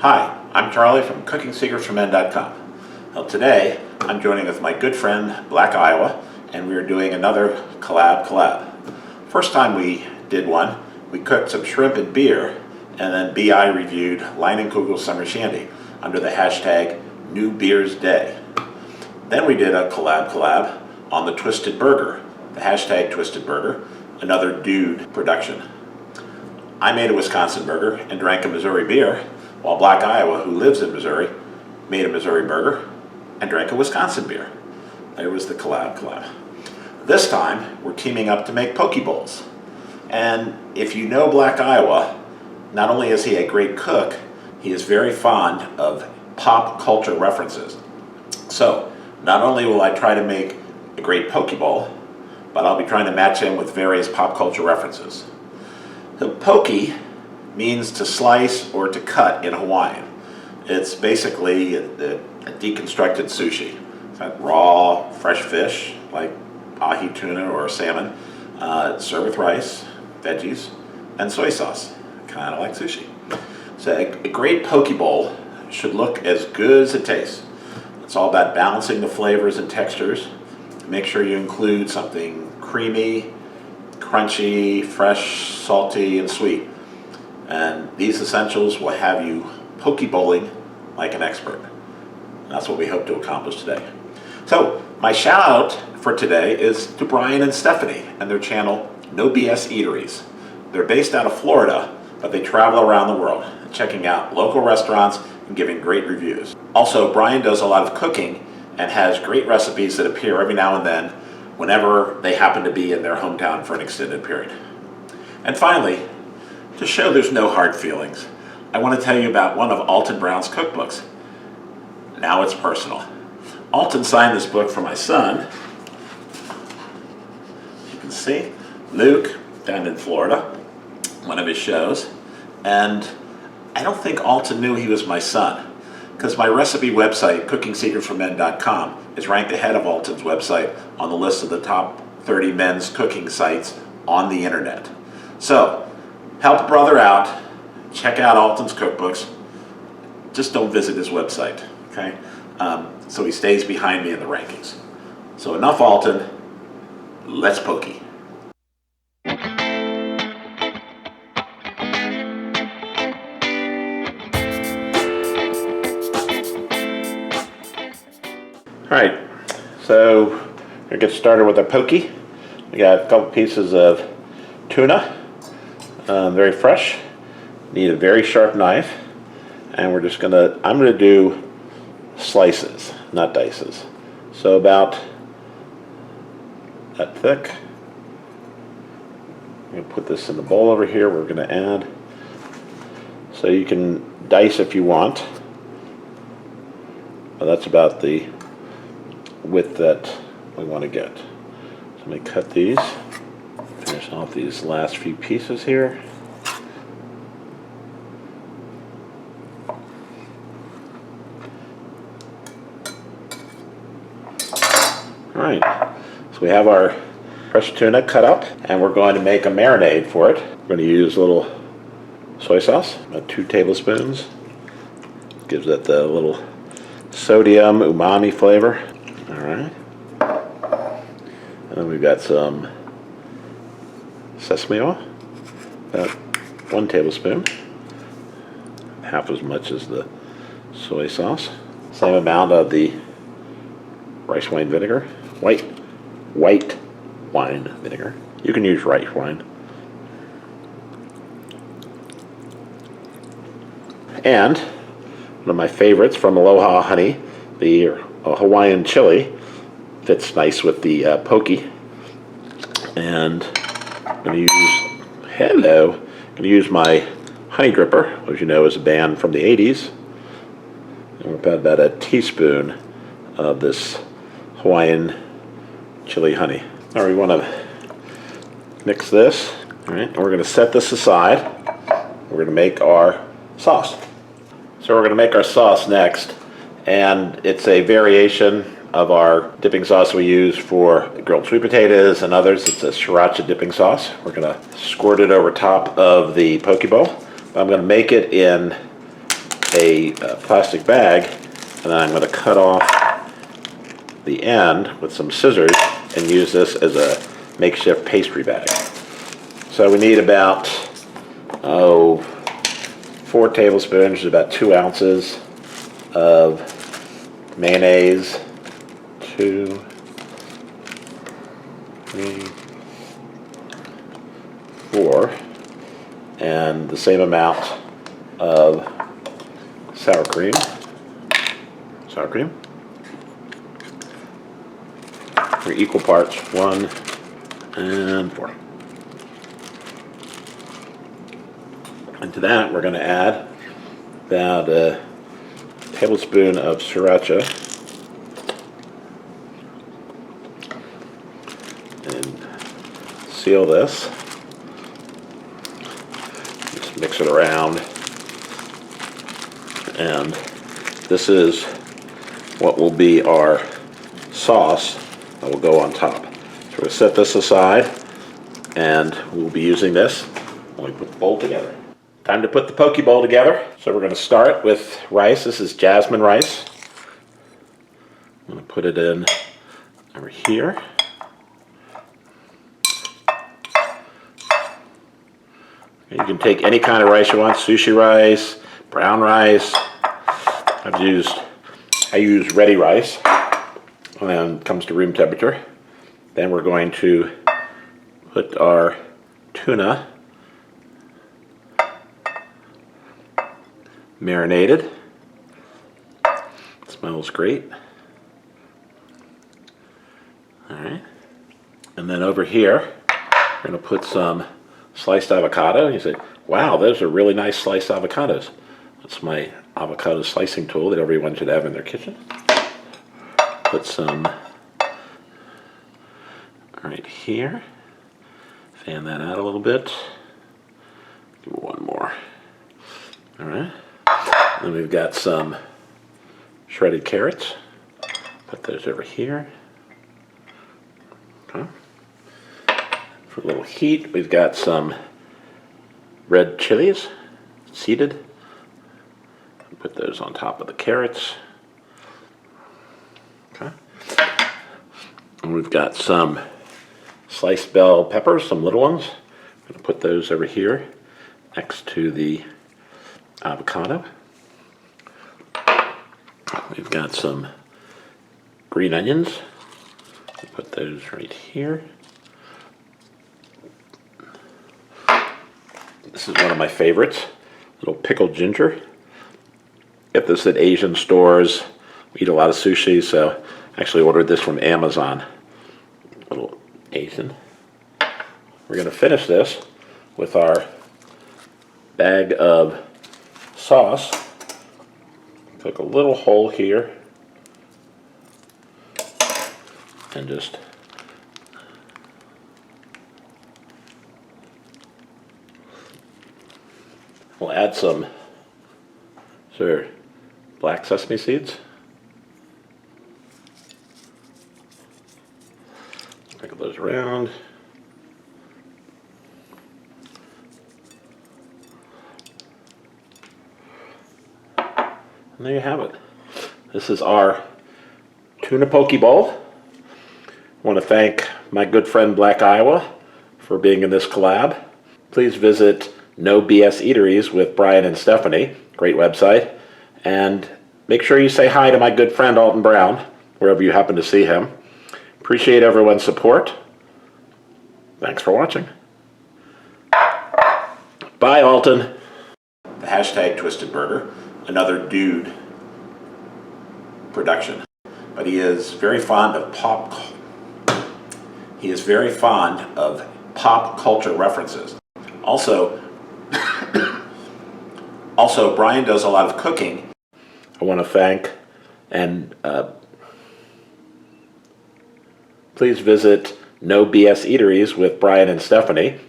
Hi, I'm Charlie from cookingsecretsformen.com. Well, today I'm joining with my good friend Black Iowa, and we are doing another collab. First time we did one, we cooked some shrimp and beer, and then BI reviewed Leinenkugel's Summer Shandy under the hashtag New Beers Day. Then we did a collab on the Twisted Burger, the hashtag Twisted Burger, another dude production. I made a Wisconsin burger and drank a Missouri beer, while Black Iowa, who lives in Missouri, made a Missouri burger and drank a Wisconsin beer. There was the collab. This time, we're teaming up to make poke bowls. And if you know Black Iowa, not only is he a great cook, he is very fond of pop culture references. So, not only will I try to make a great poke bowl, but I'll be trying to match him with various pop culture references. So, poke means to slice or to cut in Hawaiian. It's basically a deconstructed sushi. It's got raw, fresh fish like ahi tuna or salmon, served with rice, veggies, and soy sauce, kind of like sushi. So a great poke bowl should look as good as it tastes. It's all about balancing the flavors and textures. Make sure you include something creamy, crunchy, fresh, salty, and sweet. And these essentials will have you poke bowling like an expert. And that's what we hope to accomplish today. So my shout out for today is to Brian and Stephanie and their channel No BS Eateries. They're based out of Florida, but they travel around the world, checking out local restaurants and giving great reviews. Also, Brian does a lot of cooking and has great recipes that appear every now and then whenever they happen to be in their hometown for an extended period. And finally, to show there's no hard feelings, I want to tell you about one of Alton Brown's cookbooks. Now it's personal. Alton signed this book for my son. You can see Luke down in Florida, one of his shows. And I don't think Alton knew he was my son, because my recipe website, cookingsecretsformen.com, is ranked ahead of Alton's website on the list of the top 30 men's cooking sites on the internet. So, help a brother out, check out Alton's cookbooks, just don't visit his website, okay? So he stays behind me in the rankings. So enough Alton, let's poke. All right, so we're gonna get started with our poke. We got a couple pieces of tuna, very fresh. Need a very sharp knife, and I'm gonna do slices, not dices. So about that thick. I'm gonna put this in the bowl over here. We're gonna add, so you can dice if you want, but that's about the width that we want to get. So let me cut these, finish off these last few pieces here. All right, so we have our fresh tuna cut up, and we're going to make a marinade for it. We're going to use a little soy sauce, about 2 tablespoons. Gives it the little sodium umami flavor. All right, and then we've got some sesame oil, about 1 tablespoon, half as much as the soy sauce. Same amount of the rice wine vinegar, white wine vinegar. You can use rice wine. And one of my favorites from Aloha Honey, the Hawaiian chili, fits nice with the poke. And I'm going to use my honey dripper, which you know is a band from the 80s. And we'll put about a teaspoon of this Hawaiian chili honey. All right, we want to mix this. All right, and we're going to set this aside. We're going to make our sauce. So we're going to make our sauce next, and it's a variation of our dipping sauce we use for grilled sweet potatoes and others. It's a sriracha dipping sauce. We're going to squirt it over top of the poke bowl. I'm going to make it in a plastic bag, and then I'm going to cut off the end with some scissors and use this as a makeshift pastry bag. So we need about 4 tablespoons, about 2 ounces of mayonnaise, 2, 3, 4, and the same amount of sour cream. 3 equal parts, 1 and 4. And to that, we're going to add about a tablespoon of sriracha and seal this. Just mix it around. And this is what will be our sauce that will go on top. So we'll set this aside, and we'll be using this when we put the bowl together. Time to put the poke bowl together. So we're going to start with rice. This is jasmine rice. I'm going to put it in over here. You can take any kind of rice you want, sushi rice, brown rice. I use ready rice when it comes to room temperature. Then we're going to put our tuna marinated. Smells great. All right. And then over here, we're going to put some sliced avocado. You say, wow, those are really nice sliced avocados. That's my avocado slicing tool that everyone should have in their kitchen. Put some right here. Fan that out a little bit. Do one more. All right. Then we've got some shredded carrots. Put those over here. Okay. For a little heat, we've got some red chilies, seeded. Put those on top of the carrots. Okay. And we've got some sliced bell peppers, some little ones. I'm going to put those over here next to the avocado. We've got some green onions. I'll put those right here. This is one of my favorites, little pickled ginger. Get this at Asian stores. We eat a lot of sushi, so I actually ordered this from Amazon. A little Asian. We're going to finish this with our bag of sauce. Poke a little hole here and just we'll add some black sesame seeds. Sprinkle those around. And there you have it. This is our tuna poke bowl. I want to thank my good friend Black Iowa for being in this collab. Please visit No BS Eateries with Brian and Stephanie. Great website. And make sure you say hi to my good friend Alton Brown, wherever you happen to see him. Appreciate everyone's support. Thanks for watching. Bye, Alton. The hashtag Twisted Burger, another dude production. But he is very fond of pop culture references. Also, Brian does a lot of cooking. I want to thank and please visit No BS Eateries with Brian and Stephanie.